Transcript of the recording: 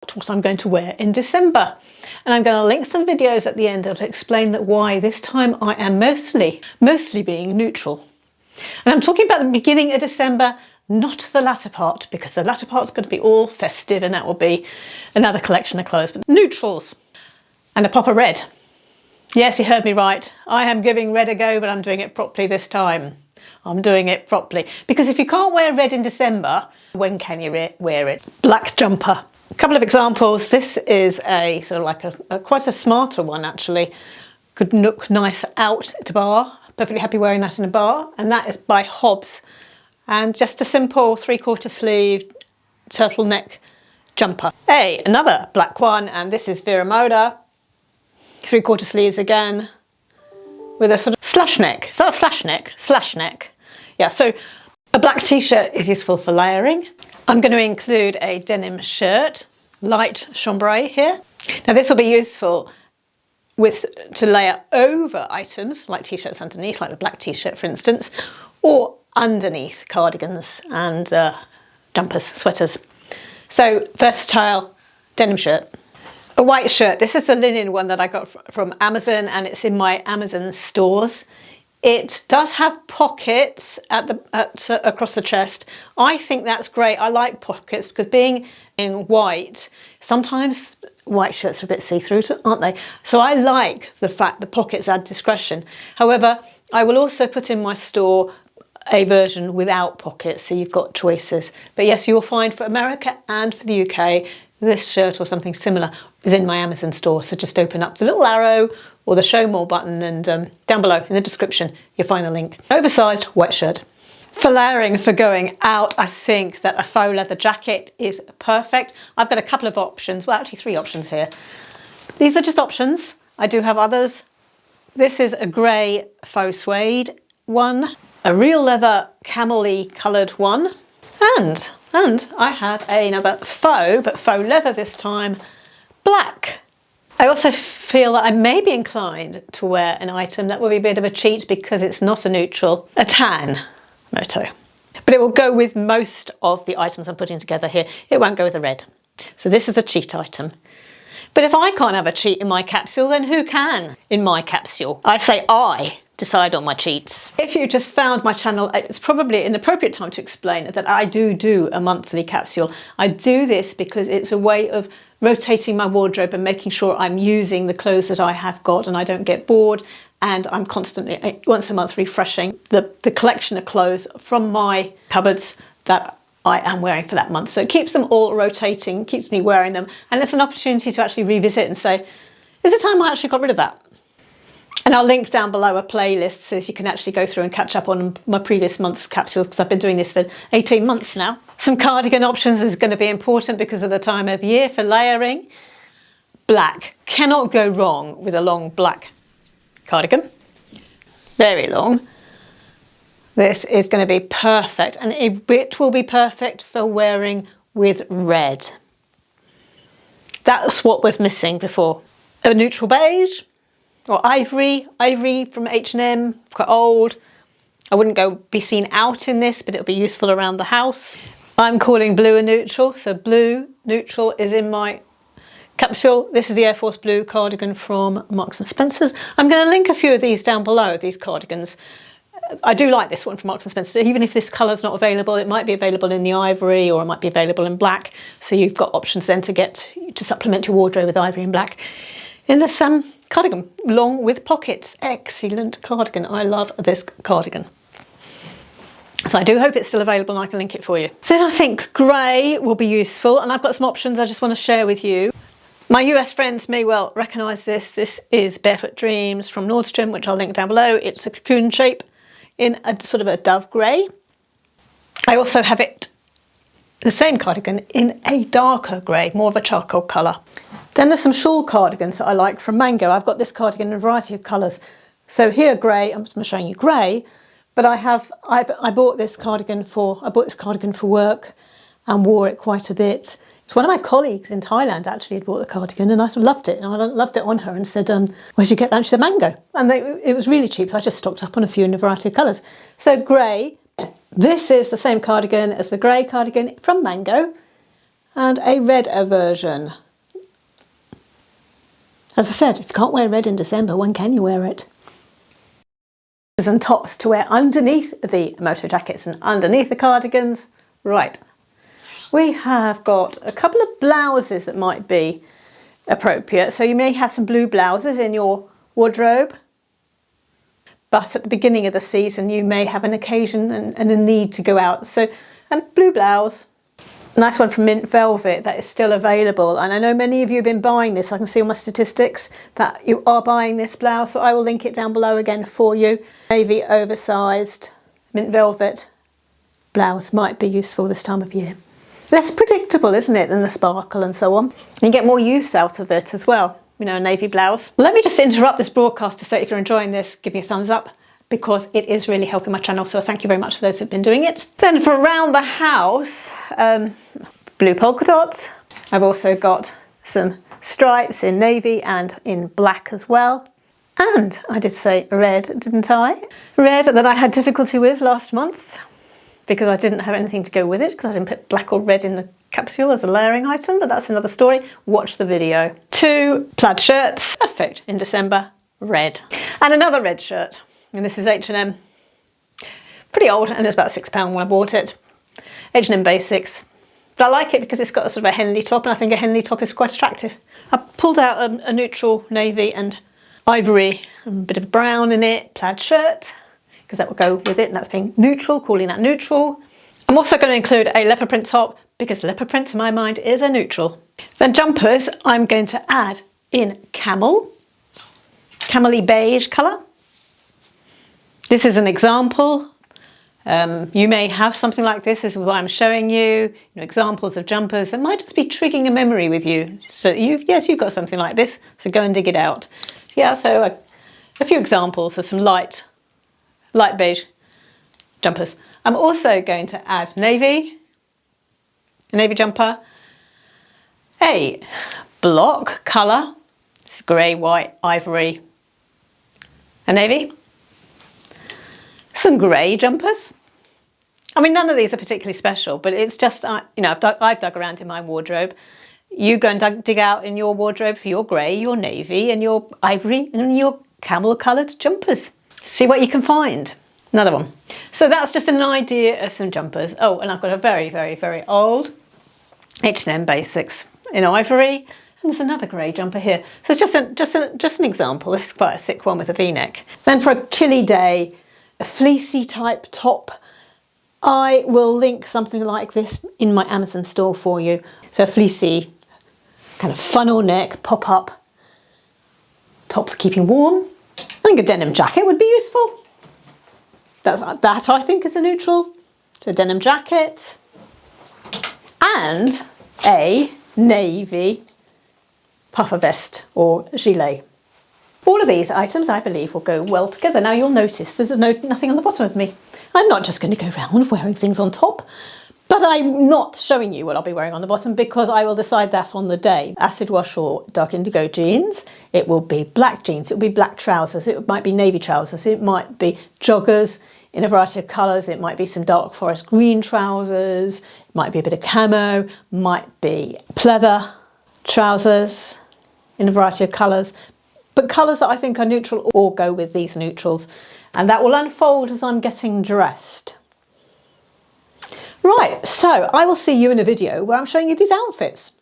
what I'm going to wear in December. And I'm going to link some videos at the end that explain that why this time I am mostly being neutral. And I'm talking about the beginning of December, not the latter part, because the latter part's going to be all festive and that will be another collection of clothes. But neutrals and a pop of red. Yes, you heard me right. I am giving red a go, but I'm doing it properly this time. I'm doing it properly. Because if you can't wear red in December, when can you wear it? Black jumper. A couple of examples. This is a sort of like a quite a smarter one actually. Could look nice out at a bar. Perfectly happy wearing that in a bar. And that is by Hobbs. And just a simple 3/4 sleeve turtleneck jumper. Hey, another black one, and this is Vera Moda. 3/4 sleeves again, with a sort of slash neck. Is that a slash neck? Slash neck. Yeah, so a black t-shirt is useful for layering. I'm going to include a denim shirt, light chambray here. Now this will be useful to layer over items, like t-shirts underneath, like the black t-shirt for instance, or underneath cardigans and jumpers, sweaters. So versatile denim shirt. A white shirt. This is the linen one that I got from Amazon, and it's in my Amazon stores. It does have pockets across the chest. I think that's great. I like pockets because being in white, sometimes white shirts are a bit see-through, aren't they? So I like the fact the pockets add discretion. However, I will also put in my store a version without pockets, so you've got choices. But yes, you'll find for America and for the UK, this shirt or something similar is in my Amazon store. So just open up the little arrow or the show more button, and down below in the description you'll find the link. Oversized white shirt. For layering, for going out, I think that a faux leather jacket is perfect. I've got a couple of options, well actually 3 options here. These are just options. I do have others. This is a grey faux suede one, a real leather camel-y coloured one, and I have another faux, but faux leather this time, black. I also feel that I may be inclined to wear an item that will be a bit of a cheat because it's not a neutral, a tan MOTO. But it will go with most of the items I'm putting together here. It won't go with the red. So this is a cheat item. But if I can't have a cheat in my capsule, then who can in my capsule? I say I decide on my cheats. If you just found my channel, it's probably an appropriate time to explain that I do a monthly capsule. I do this because it's a way of rotating my wardrobe and making sure I'm using the clothes that I have got and I don't get bored, and I'm constantly, once a month, refreshing the collection of clothes from my cupboards that I am wearing for that month. So it keeps them all rotating, keeps me wearing them, and it's an opportunity to actually revisit and say, is it time I actually got rid of that? And I'll link down below a playlist so you can actually go through and catch up on my previous month's capsules, because I've been doing this for 18 months now. Some cardigan options is going to be important because of the time of year for layering. Black. Cannot go wrong with a long black cardigan. Very long. This is going to be perfect, and it will be perfect for wearing with red. That's what was missing before. A neutral beige. Or ivory from H&M, quite old. I wouldn't be seen out in this, but it'll be useful around the house. I'm calling blue a neutral, so blue neutral is in my capsule. This is the Air Force Blue cardigan from Marks & Spencer's. I'm going to link a few of these down below, these cardigans. I do like this one from Marks & Spencer. Even if this colour's not available, it might be available in the ivory, or it might be available in black. So you've got options then to supplement your wardrobe with ivory and black. In this cardigan, long with pockets. Excellent cardigan. I love this cardigan. So I do hope it's still available and I can link it for you. Then I think grey will be useful, and I've got some options I just want to share with you. My US friends may well recognise this. This is Barefoot Dreams from Nordstrom, which I'll link down below. It's a cocoon shape in a sort of a dove grey. I also have it, the same cardigan, in a darker grey, more of a charcoal colour. Then there's some shawl cardigans that I like from Mango. I've got this cardigan in a variety of colours. So here grey, I'm showing you grey, but I bought this cardigan for work and wore it quite a bit. It's one of my colleagues in Thailand actually had bought the cardigan, and I sort of loved it. And I loved it on her and said, where'd you get that? And she said, Mango. And it was really cheap, so I just stocked up on a few in a variety of colours. So grey, this is the same cardigan as the grey cardigan from Mango. and a red version. As I said, if you can't wear red in December, when can you wear it? And tops to wear underneath the Moto jackets and underneath the cardigans. Right, we have got a couple of blouses that might be appropriate. So you may have some blue blouses in your wardrobe, but at the beginning of the season you may have an occasion and a need to go out. So, and blue blouse. Nice one from Mint Velvet that is still available, and I know many of you have been buying this. I can see on my statistics that you are buying this blouse, so I will link it down below again for you. Navy oversized Mint Velvet blouse might be useful this time of year. Less predictable, isn't it, than the sparkle and so on. And you get more use out of it as well, you know, a navy blouse. Let me just interrupt this broadcast to say if you're enjoying this, give me a thumbs up, because it is really helping my channel, so thank you very much for those who've been doing it. Then for around the house, blue polka dots. I've also got some stripes in navy and in black as well. And I did say red, didn't I? Red that I had difficulty with last month because I didn't have anything to go with it, because I didn't put black or red in the capsule as a layering item, but that's another story. Watch the video. 2 plaid shirts, perfect in December, red. And another red shirt. And this is H&M, pretty old, and it's about £6 when I bought it. H&M Basics, but I like it because it's got a sort of a Henley top, and I think a Henley top is quite attractive. I pulled out a neutral navy and ivory, and a bit of brown in it, plaid shirt, because that will go with it, and that's being neutral, calling that neutral. I'm also going to include a leopard print top, because leopard print to my mind is a neutral. Then jumpers, I'm going to add in camel-y beige colour. This is an example. You may have something like this. This is what I'm showing you. Examples of jumpers that might just be triggering a memory with you. So you've got something like this. So go and dig it out. Yeah, so a few examples of some light beige jumpers. I'm also going to add a navy jumper, a block colour. It's grey, white, ivory, a navy. Some grey jumpers. I mean, none of these are particularly special, but it's just, I've dug around in my wardrobe. You go and dig out in your wardrobe for your grey, your navy, and your ivory, and your camel-coloured jumpers. See what you can find. Another one. So that's just an idea of some jumpers. Oh, and I've got a very, very, very old H&M Basics in ivory, and there's another grey jumper here. So it's just an example. This is quite a thick one with a V-neck. Then for a chilly day, a fleecy type top. I will link something like this in my Amazon store for you. So a fleecy kind of funnel neck, pop-up top for keeping warm. I think a denim jacket would be useful. That I think is a neutral. So a denim jacket and a navy puffer vest or gilet. All of these items, I believe, will go well together. Now you'll notice there's nothing on the bottom of me. I'm not just going to go around wearing things on top, but I'm not showing you what I'll be wearing on the bottom because I will decide that on the day. Acid wash or dark indigo jeans. It will be black jeans. It will be black trousers. It might be navy trousers. It might be joggers in a variety of colours. It might be some dark forest green trousers. It might be a bit of camo. Might be pleather trousers in a variety of colours. But colours that I think are neutral or go with these neutrals. And that will unfold as I'm getting dressed. Right, so I will see you in a video where I'm showing you these outfits.